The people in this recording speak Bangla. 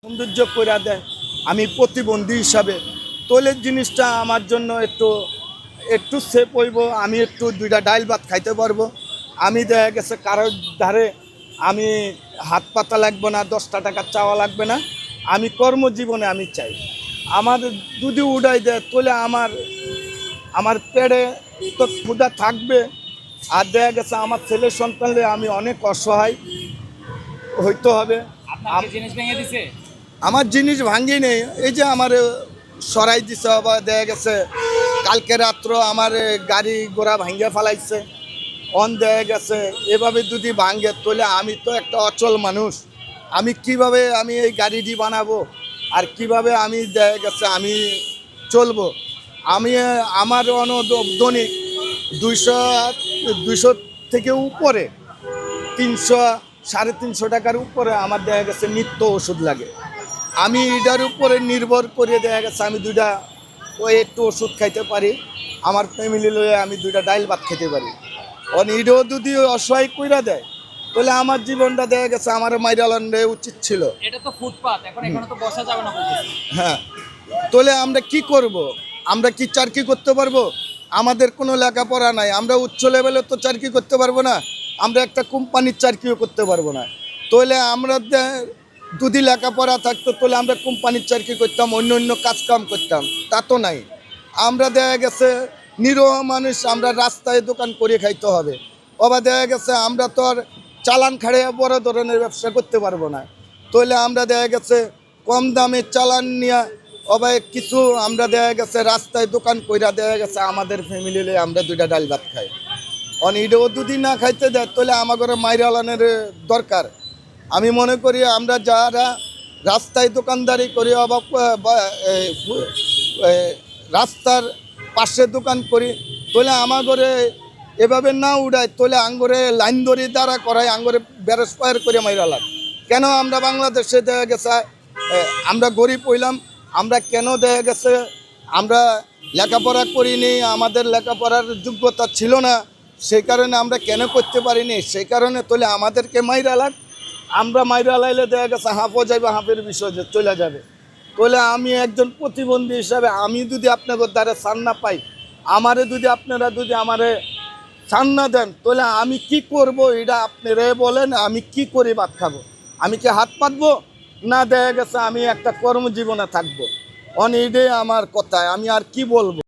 সৌন্দর্য করে দেয়। আমি প্রতিবন্ধী হিসাবে তৈলের জিনিসটা আমার জন্য একটু একটু সেফ হইব। আমি একটু দুইটা ডাইল ভাত খাইতে পারবো। আমি দেখা গেছে কারোর ধারে আমি হাত পাতা লাগবে না, 10টা টাকা চাওয়া লাগবে না। আমি কর্মজীবনে আমি চাই আমার যদি উড়াই দেয় তাহলে আমার পেটে তো ক্ষুধা থাকবে। আর দেখা গেছে আমার ছেলে সন্তানলে আমি অনেক অসহায় হইতে হবে। জিনিস ভেঙে দিছে। আমার জিনিস ভাঙ্গি নেই, এই যে আমার সরাই দিছে, আবার দেখা গেছে কালকে রাত্র আমার গাড়ি ঘোড়া ভাঙ্গে ফেলাইছে। অন দেখা গেছে এভাবে যদি ভাঙ্গে তাহলে আমি তো একটা অচল মানুষ। আমি কিভাবে আমি এই গাড়িটি বানাবো আর কিভাবে আমি দেখা গেছে আমি চলবো। আমি আমার দৈনিক 200 থেকে উপরে 300 350 টাকার উপরে আমার দেখা গেছে নিত্য ওষুধ লাগে। আমি এটার উপরে নির্ভর করে দেখা গেছে আমি দুইটা একটু ওষুধ খাইতে পারি, আমার ফ্যামিলি লয়ে আমি দুইটা ডাইল ভাত খেতে পারি। এটাও যদি অসহায় কইরা দেয় তাহলে আমার জীবনটা দেখা গেছে আমার মাইরালান্ডে উচিত ছিল। এটা তো ফুটপাত, এখন এখানে তো বসা যাবে না বলতেছি। হ্যাঁ, তাহলে আমরা কি করব? আমরা কি চাকরি করতে পারবো? আমাদের কোনো লেখাপড়া নাই, আমরা উচ্চ লেভেলে তো চাকরি করতে পারবো না, আমরা একটা কোম্পানির চাকরিও করতে পারবো না। তাহলে আমরা যদি লেখাপড়া থাকতো তাহলে আমরা কোম্পানির চাকরি করতাম, অন্য অন্য কাজকাম করতাম, তা তো নাই। আমরা দেখা গেছে নিরহ মানুষ, আমরা রাস্তায় দোকান করে খাইতে হবে। আবার দেখা গেছে আমরা তো আর চালান খাড়িয়ে বড় ধরনের ব্যবসা করতে পারবো না। তাহলে আমরা দেখা গেছে কম দামে চালান নিয়ে অবাই কিছু আমরা দেখা গেছে রাস্তায় দোকান কইরা দেখা গেছে আমাদের ফ্যামিলি আমরা দুইটা ডাল ভাত খাই। এটাও যদি না খাইতে দেয় তাহলে আমাদের মাইরালানের দরকার। আমি মনে করি আমরা যারা রাস্তায় দোকানদারি করি বা রাস্তার পাশে দোকান করি তাহলে আমাগরে এভাবে না উড়ায়, তাহলে আঙ্গরে লাইন দড়ি দ্বারা করায়, আঙ্গরে ব্যারেজ ফায়ার করে মাইরালাম। কেন আমরা বাংলাদেশে দেখা গেছে আমরা গরিব হইলাম, আমরা কেন দেখা গেছে আমরা লেখাপড়া করিনি, আমাদের লেখাপড়ার যোগ্যতা ছিল না, সেই কারণে আমরা কেন করতে পারিনি, সেই কারণে তাহলে আমাদেরকে মাইরালাক। আমরা মাইরা লাইলে দেখা গেছে হাঁপও যাবে, হাঁপের বিষয় যে চলে যাবে। তাহলে আমি একজন প্রতিবন্ধী হিসাবে আমি যদি আপনাদের দ্বারা ছাড় না পাই, আমারে যদি আপনারা যদি আমারে ছাড় না দেন তাহলে আমি কি করব এটা আপনারাই বলেন। আমি কি করে ভাত খাবো? আমি কি হাত পাতবো? না দেখা গেছে আমি একটা কর্মজীবনে থাকবো। এটাই আমার কথা, আমি আর কি বলবো।